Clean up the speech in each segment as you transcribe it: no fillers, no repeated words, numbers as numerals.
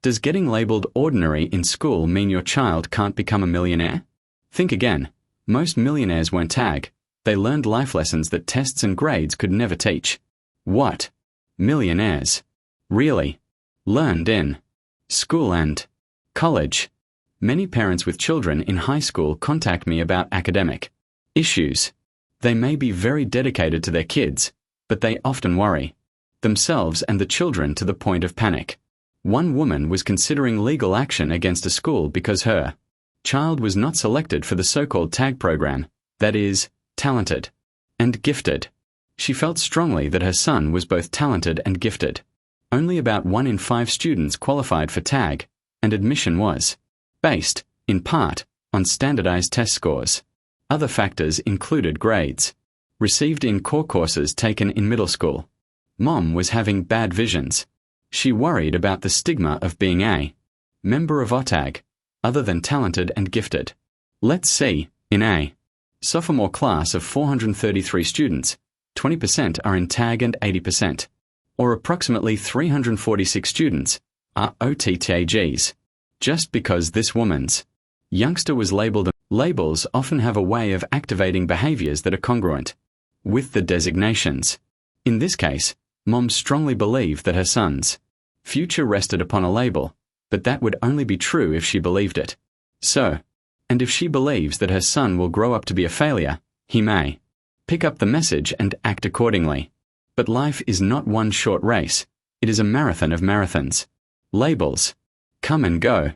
Does getting labeled ordinary in school mean your child can't become a millionaire? Think again. Most millionaires weren't tag. They learned life lessons that tests and grades could never teach. What? Millionaires. Really? Learned in school and college. Many parents with children in high school contact me about academic issues. They may be very dedicated to their kids, but they often worry themselves and the children to the point of panic. One woman was considering legal action against a school because her child was not selected for the so-called tag program, that is, talented and gifted. She felt strongly that her son was both talented and gifted. Only about 1 in 5 students qualified for tag, and admission was based, in part, on standardized test scores. Other factors included grades received in core courses taken in middle school. Mom was having bad visions. She worried about the stigma of being a member of OTAG, other than talented and gifted. Let's see, in a sophomore class of 433 students, 20% are in tag and 80%, or approximately 346 students, are OTTAGs. Just because this woman's youngster was labeled, labels often have a way of activating behaviors that are congruent with the designations. In this case, Mom strongly believed that her son's future rested upon a label, but that would only be true if she believed it. So, and if she believes that her son will grow up to be a failure, he may pick up the message and act accordingly. But life is not one short race. It is a marathon of marathons. Labels come and go.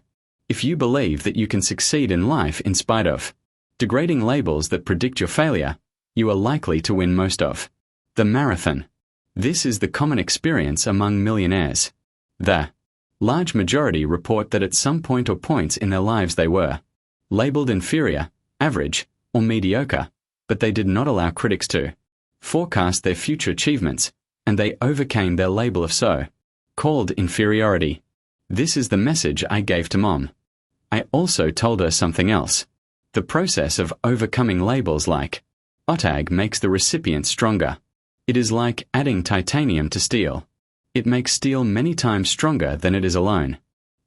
If you believe that you can succeed in life in spite of degrading labels that predict your failure, you are likely to win most of the marathon. This is the common experience among millionaires. The large majority report that at some point or points in their lives they were labeled inferior, average, or mediocre, but they did not allow critics to forecast their future achievements, and they overcame their label of so-called inferiority. This is the message I gave to Mom. I also told her something else. The process of overcoming labels like OTAG makes the recipient stronger. It is like adding titanium to steel. It makes steel many times stronger than it is alone.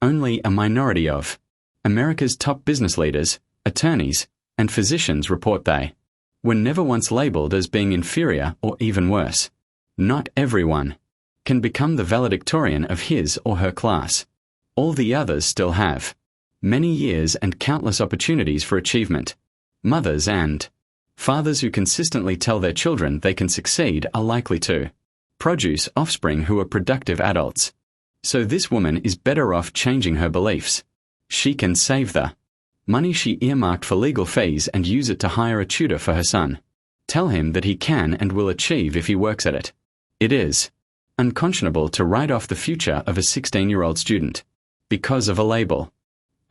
Only a minority of America's top business leaders, attorneys, and physicians report they were never once labeled as being inferior or even worse. Not everyone can become the valedictorian of his or her class. All the others still have many years and countless opportunities for achievement. Mothers and fathers who consistently tell their children they can succeed are likely to produce offspring who are productive adults. So this woman is better off changing her beliefs. She can save the money she earmarked for legal fees and use it to hire a tutor for her son. Tell him that he can and will achieve if he works at it. It is unconscionable to write off the future of a 16-year-old student because of a label.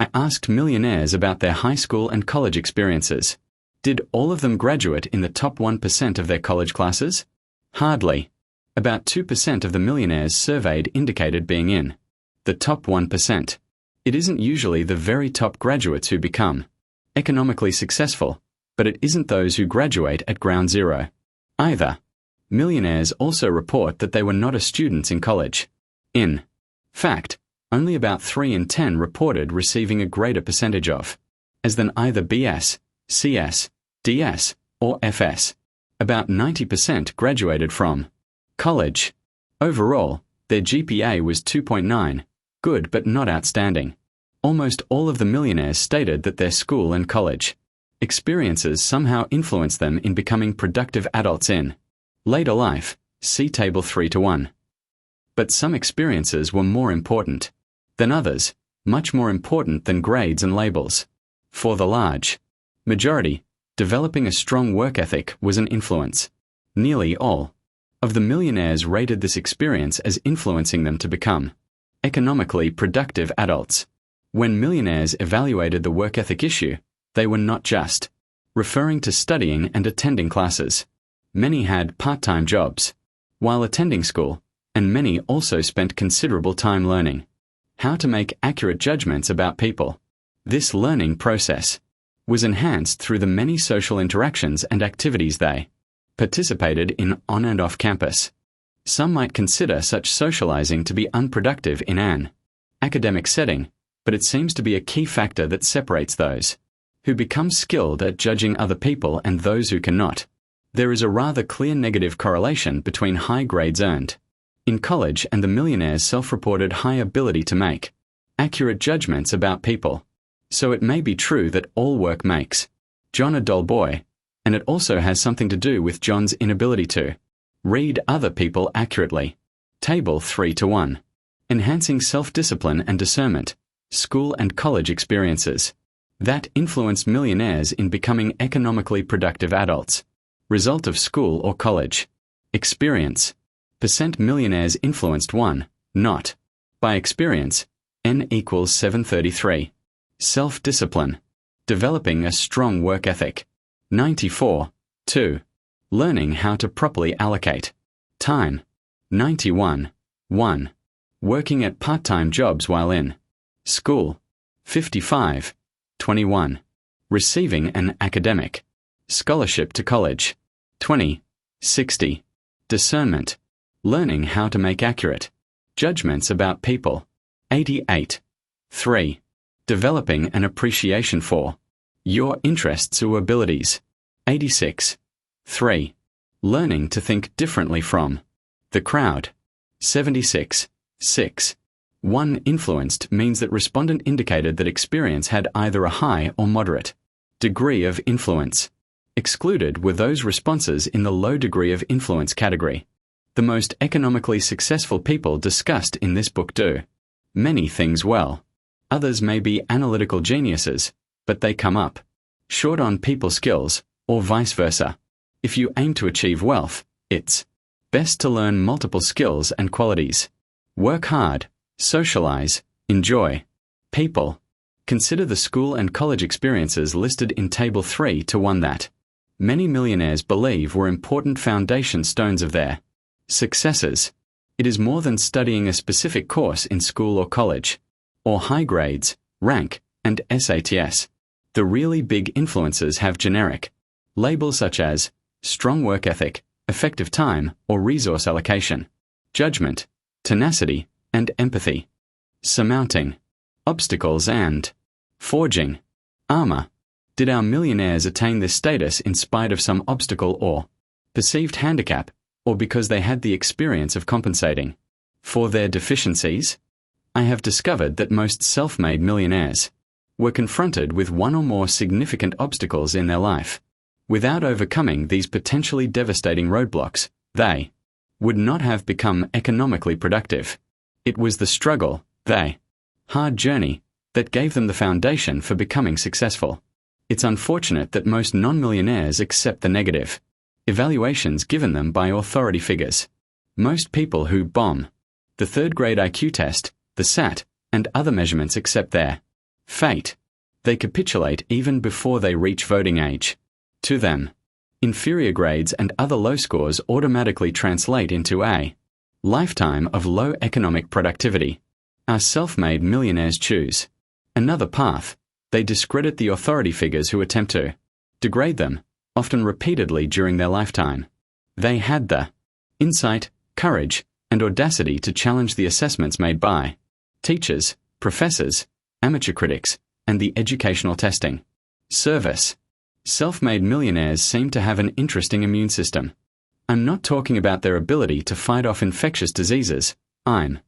I asked millionaires about their high school and college experiences. Did all of them graduate in the top 1% of their college classes? Hardly. About 2% of the millionaires surveyed indicated being in the top 1%. It isn't usually the very top graduates who become economically successful, but it isn't those who graduate at ground zero either. Millionaires also report that they were not a student in college. In fact, only about 3 in 10 reported receiving a greater percentage of as than either BS, CS, DS, or FS. About 90% graduated from college. Overall, their GPA was 2.9, good but not outstanding. Almost all of the millionaires stated that their school and college experiences somehow influenced them in becoming productive adults in later life, see Table 3:1. But some experiences were more important than others, much more important than grades and labels. For the large majority, developing a strong work ethic was an influence. Nearly all of the millionaires rated this experience as influencing them to become economically productive adults. When millionaires evaluated the work ethic issue, they were not just referring to studying and attending classes. Many had part-time jobs while attending school, and many also spent considerable time learning how to make accurate judgments about people. This learning process was enhanced through the many social interactions and activities they participated in on and off campus. Some might consider such socializing to be unproductive in an academic setting, but it seems to be a key factor that separates those who become skilled at judging other people and those who cannot. There is a rather clear negative correlation between high grades earned in college and the millionaire's self-reported high ability to make accurate judgments about people. So it may be true that all work makes John a dull boy, and it also has something to do with John's inability to read other people accurately. Table 3-1. Enhancing self-discipline and discernment, school and college experiences that influence millionaires in becoming economically productive adults. Result of school or college. Experience. Percent millionaires influenced 1, not. By experience, N equals 733. Self-discipline. Developing a strong work ethic. 94. 2. Learning how to properly allocate time. 91. 1. Working at part-time jobs while in school. 55. 21. Receiving an academic scholarship to college. 20. 60. Discernment. Learning how to make accurate judgments about people. 88. 3. Developing an appreciation for your interests or abilities. 86. 3. Learning to think differently from the crowd. 76. 6. 1 influenced means that respondent indicated that experience had either a high or moderate degree of influence. Excluded were those responses in the low degree of influence category. The most economically successful people discussed in this book do many things well. Others may be analytical geniuses, but they come up short on people skills, or vice versa. If you aim to achieve wealth, it's best to learn multiple skills and qualities. Work hard, socialize, enjoy people. Consider the school and college experiences listed in Table 3-1 that many millionaires believe were important foundation stones of their successes. It is more than studying a specific course in school or college, or high grades, rank, and SATs. The really big influences have generic labels such as strong work ethic, effective time or resource allocation, judgment, tenacity, and empathy, surmounting obstacles and forging armor. Did our millionaires attain this status in spite of some obstacle or perceived handicap, or because they had the experience of compensating for their deficiencies? I have discovered that most self-made millionaires were confronted with one or more significant obstacles in their life. Without overcoming these potentially devastating roadblocks, they would not have become economically productive. It was the struggle, the hard journey, that gave them the foundation for becoming successful. It's unfortunate that most non-millionaires accept the negative evaluations given them by authority figures. Most people who bomb the third-grade IQ test, the SAT, and other measurements accept their fate. They capitulate even before they reach voting age. To them, inferior grades and other low scores automatically translate into a lifetime of low economic productivity. Our self-made millionaires choose another path. They discredit the authority figures who attempt to degrade them, often repeatedly during their lifetime. They had the insight, courage, and audacity to challenge the assessments made by teachers, professors, amateur critics, and the educational testing service. Self-made millionaires seem to have an interesting immune system. I'm not talking about their ability to fight off infectious diseases. I'm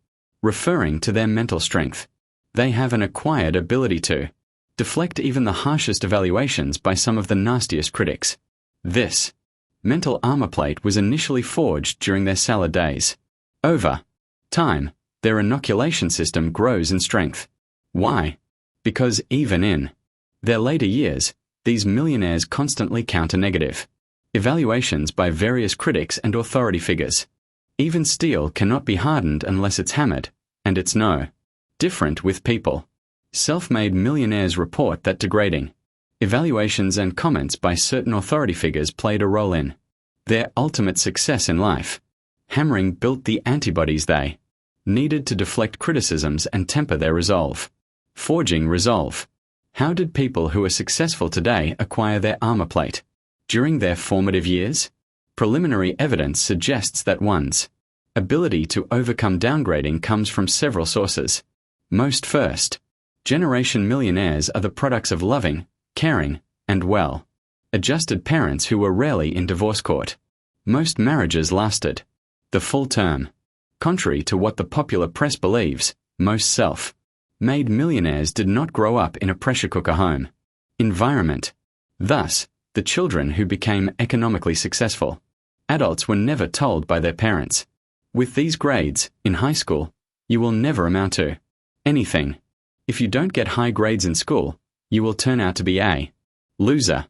referring to their mental strength. They have an acquired ability to deflect even the harshest evaluations by some of the nastiest critics. This mental armor plate was initially forged during their salad days. Over time, their inoculation system grows in strength. Why? Because even in their later years, these millionaires constantly counter negative evaluations by various critics and authority figures. Even steel cannot be hardened unless it's hammered, and it's no different with people. Self-made millionaires report that degrading evaluations and comments by certain authority figures played a role in their ultimate success in life. Hammering built the antibodies they needed to deflect criticisms and temper their resolve. Forging resolve. How did people who are successful today acquire their armor plate? During their formative years? Preliminary evidence suggests that one's ability to overcome downgrading comes from several sources. Most first. Generation millionaires are the products of loving, caring, and well-adjusted parents who were rarely in divorce court. Most marriages lasted the full term. Contrary to what the popular press believes, most self-made millionaires did not grow up in a pressure cooker home environment. Thus, the children who became economically successful adults were never told by their parents, "With these grades, in high school, you will never amount to anything. If you don't get high grades in school, you will turn out to be a loser."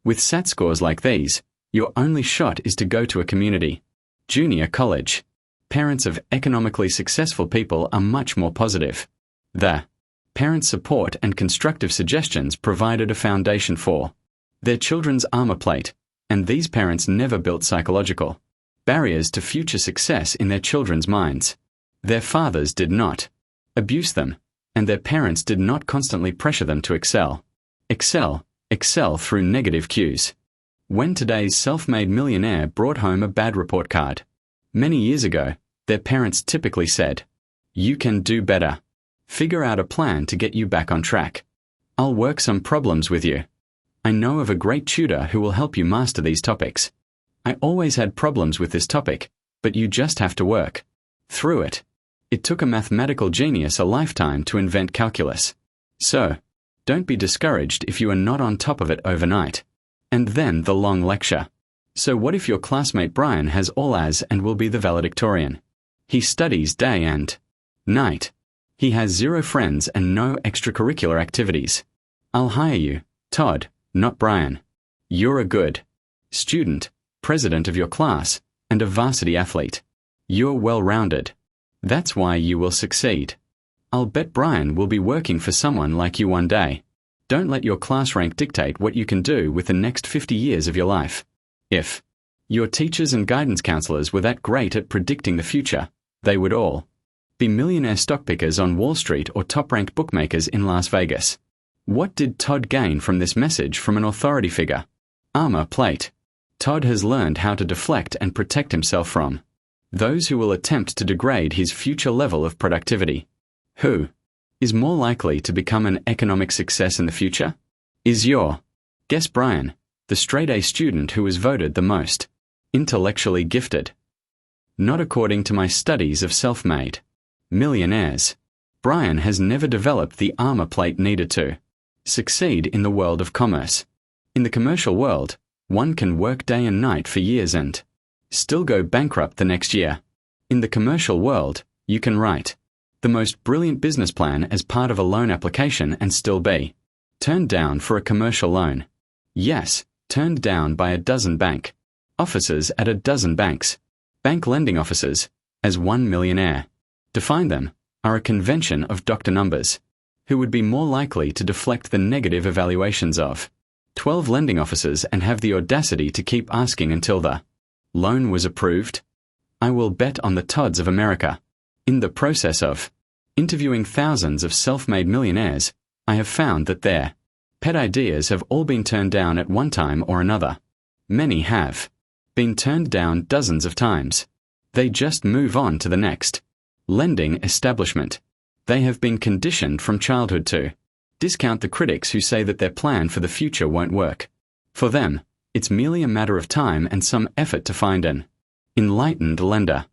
With SAT scores like these, your only shot is to go to a community junior college. Parents of economically successful people are much more positive. The parents' support and constructive suggestions provided a foundation for their children's armor plate, and these parents never built psychological barriers to future success in their children's minds. Their fathers did not abuse them, and their parents did not constantly pressure them to excel through negative cues. When today's self-made millionaire brought home a bad report card many years ago, their parents typically said, "You can do better. Figure out a plan to get you back on track. I'll work some problems with you. I know of a great tutor who will help you master these topics. I always had problems with this topic, but you just have to work through it." It took a mathematical genius a lifetime to invent calculus. So, don't be discouraged if you are not on top of it overnight. And then the long lecture. So what if your classmate Brian has all A's and will be the valedictorian? He studies day and night. He has 0 friends and no extracurricular activities. I'll hire you, Todd, not Brian. You're a good student, president of your class, and a varsity athlete. You're well-rounded. That's why you will succeed. I'll bet Brian will be working for someone like you one day. Don't let your class rank dictate what you can do with the next 50 years of your life. If your teachers and guidance counselors were that great at predicting the future, they would all be millionaire stock pickers on Wall Street or top-ranked bookmakers in Las Vegas. What did Todd gain from this message from an authority figure? Armor plate. Todd has learned how to deflect and protect himself from those who will attempt to degrade his future level of productivity. Who is more likely to become an economic success in the future? Is your guess Brian, the straight-A student who was voted the most intellectually gifted? Not according to my studies of self-made millionaires. Brian has never developed the armor plate needed to succeed in the world of commerce. In the commercial world, one can work day and night for years and still go bankrupt the next year. In the commercial world, you can write the most brilliant business plan as part of a loan application and still be turned down for a commercial loan. Yes, turned down by a dozen bank officers at a dozen banks. Bank lending officers, as one millionaire defined them, are a convention of Dr. Numbers, who would be more likely to deflect the negative evaluations of 12 lending officers and have the audacity to keep asking until the loan was approved. I will bet on the Todds of America. In the process of interviewing thousands of self-made millionaires, I have found that their pet ideas have all been turned down at one time or another. Many have been turned down dozens of times. They just move on to the next lending establishment. They have been conditioned from childhood to discount the critics who say that their plan for the future won't work. For them, it's merely a matter of time and some effort to find an enlightened lender.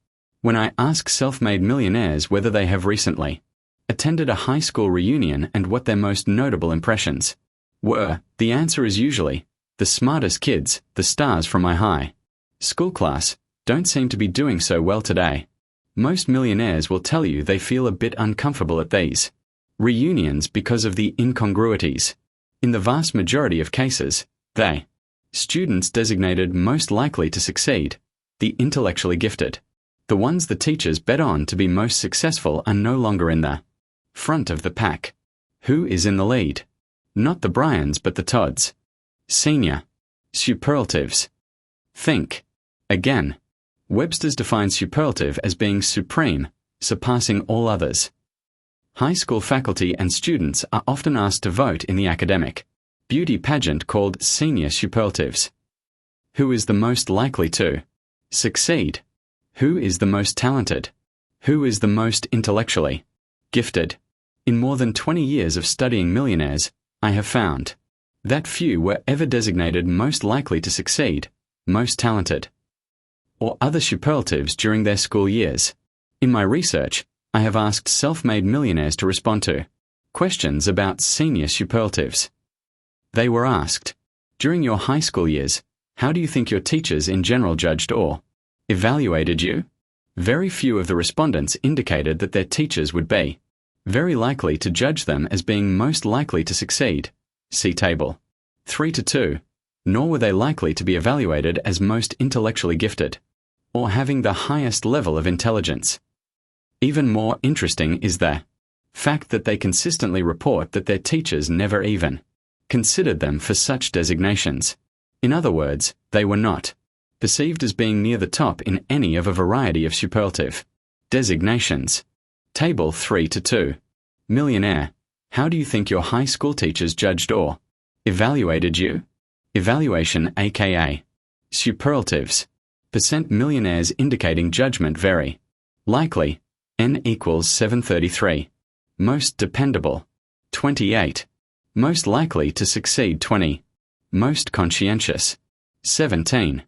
When I ask self-made millionaires whether they have recently attended a high school reunion and what their most notable impressions were, the answer is usually, the smartest kids, the stars from my high school class, don't seem to be doing so well today. Most millionaires will tell you they feel a bit uncomfortable at these reunions because of the incongruities. In the vast majority of cases, they students designated most likely to succeed, the intellectually gifted, the ones the teachers bet on to be most successful, are no longer in the front of the pack. Who is in the lead? Not the Bryans but the Todds. Senior. Superlatives. Think. Again. Webster's defines superlative as being supreme, surpassing all others. High school faculty and students are often asked to vote in the academic beauty pageant called senior superlatives. Who is the most likely to succeed? Who is the most talented? Who is the most intellectually gifted? In more than 20 years of studying millionaires, I have found that few were ever designated most likely to succeed, most talented, or other superlatives during their school years. In my research, I have asked self-made millionaires to respond to questions about senior superlatives. They were asked, during your high school years, how do you think your teachers in general judged or evaluated you? Very few of the respondents indicated that their teachers would be very likely to judge them as being most likely to succeed. See table 3-2. Nor were they likely to be evaluated as most intellectually gifted, or having the highest level of intelligence. Even more interesting is the fact that they consistently report that their teachers never even considered them for such designations. In other words, they were not perceived as being near the top in any of a variety of superlative designations. Table 3-2. Millionaire. How do you think your high school teachers judged or evaluated you? Evaluation aka superlatives. Percent millionaires indicating judgment very likely. N equals 733. Most dependable 28. Most likely to succeed 20. Most conscientious 17.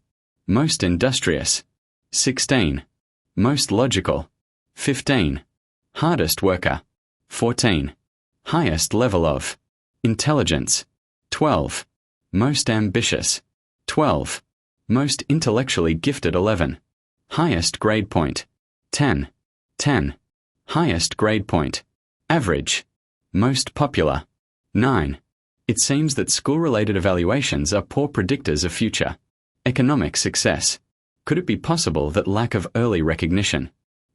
Most industrious 16. Most logical 15. Hardest worker 14. Highest level of intelligence 12. Most ambitious 12. Most intellectually gifted 11. Highest grade point 10. 10. Highest grade point average. Most popular 9. It seems that school-related evaluations are poor predictors of future economic success. Could it be possible that lack of early recognition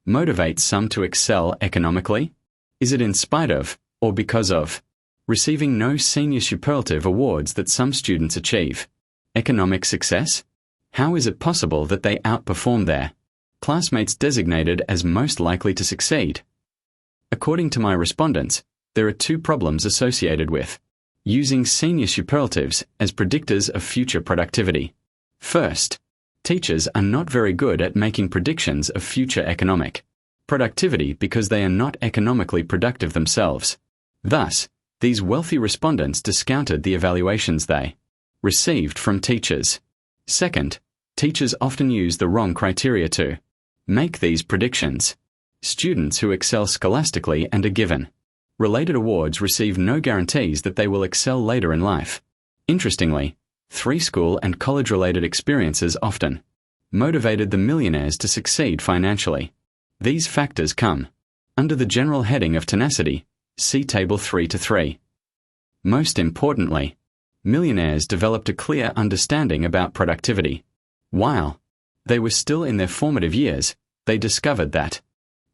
motivates some to excel economically? Is it in spite of, or because of, receiving no senior superlative awards that some students achieve economic success? How is it possible that they outperform their classmates designated as most likely to succeed? According to my respondents, there are two problems associated with using senior superlatives as predictors of future productivity. First, teachers are not very good at making predictions of future economic productivity because they are not economically productive themselves. Thus, these wealthy respondents discounted the evaluations they received from teachers. Second, teachers often use the wrong criteria to make these predictions. Students who excel scholastically and are given related awards receive no guarantees that they will excel later in life. Interestingly, 3 school and college-related experiences often motivated the millionaires to succeed financially. These factors come under the general heading of tenacity. See table 3-3. Most importantly, millionaires developed a clear understanding about productivity. While they were still in their formative years, they discovered that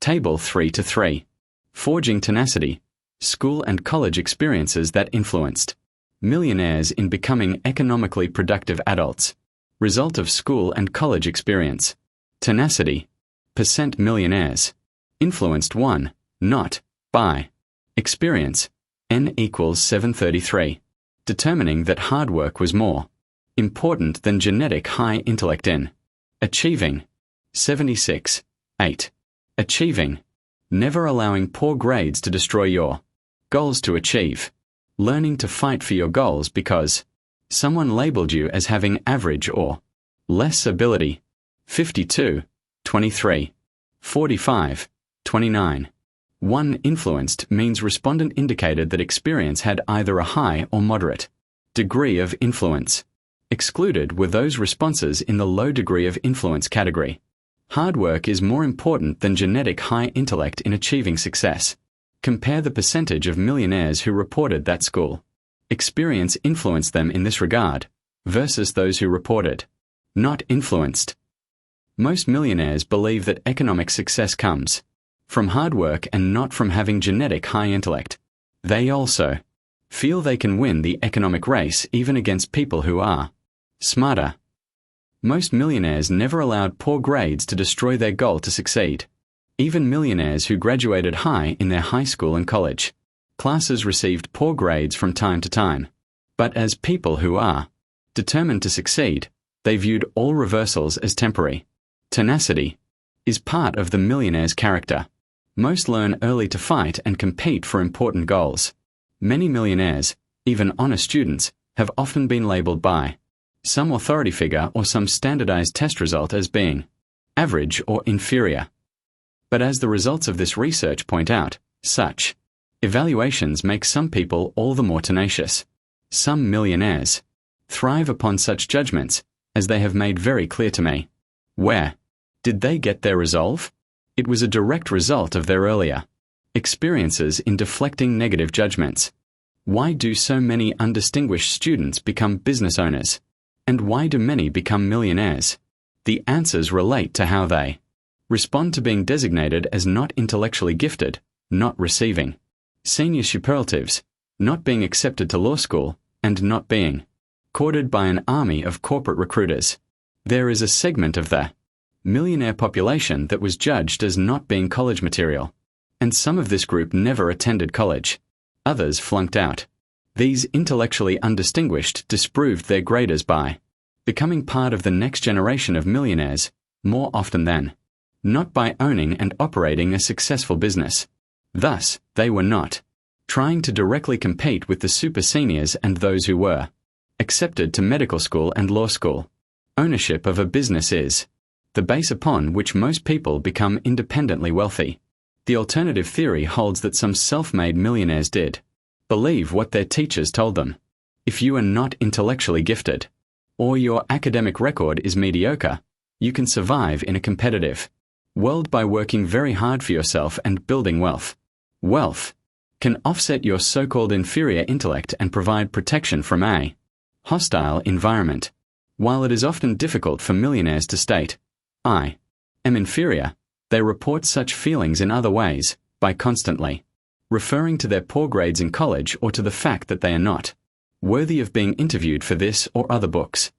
table 3-3. Forging tenacity, school and college experiences that influenced millionaires in becoming economically productive adults. Result of school and college experience. Tenacity. Percent millionaires. Influenced 1, not by experience. N equals 733. Determining that hard work was more important than genetic high intellect in achieving. 76. 8. Achieving. Never allowing poor grades to destroy your goals to achieve. Learning to fight for your goals because someone labeled you as having average or less ability. 52. 23. 45. 29. 1 influenced means respondent indicated that experience had either a high or moderate degree of influence. Excluded were those responses in the low degree of influence category. Hard work is more important than genetic high intellect in achieving success. Compare the percentage of millionaires who reported that school experience influenced them in this regard versus those who reported not influenced. Most millionaires believe that economic success comes from hard work and not from having genetic high intellect. They also feel they can win the economic race even against people who are smarter. Most millionaires never allowed poor grades to destroy their goal to succeed. Even millionaires who graduated high in their high school and college classes received poor grades from time to time. But as people who are determined to succeed, they viewed all reversals as temporary. Tenacity is part of the millionaire's character. Most learn early to fight and compete for important goals. Many millionaires, even honor students, have often been labeled by some authority figure or some standardized test result as being average or inferior. But as the results of this research point out, such evaluations make some people all the more tenacious. Some millionaires thrive upon such judgments, as they have made very clear to me. Where did they get their resolve? It was a direct result of their earlier experiences in deflecting negative judgments. Why do so many undistinguished students become business owners? And why do many become millionaires? The answers relate to how they respond to being designated as not intellectually gifted, not receiving senior superlatives, not being accepted to law school, and not being courted by an army of corporate recruiters. There is a segment of the millionaire population that was judged as not being college material, and some of this group never attended college. Others flunked out. These intellectually undistinguished disproved their graders by becoming part of the next generation of millionaires more often than not by owning and operating a successful business. Thus, they were not trying to directly compete with the super seniors and those who were accepted to medical school and law school. Ownership of a business is the base upon which most people become independently wealthy. The alternative theory holds that some self-made millionaires did believe what their teachers told them. If you are not intellectually gifted, or your academic record is mediocre, you can survive in a competitive world by working very hard for yourself and building wealth. Wealth can offset your so-called inferior intellect and provide protection from a hostile environment. While it is often difficult for millionaires to state, I am inferior, they report such feelings in other ways, by constantly referring to their poor grades in college or to the fact that they are not worthy of being interviewed for this or other books.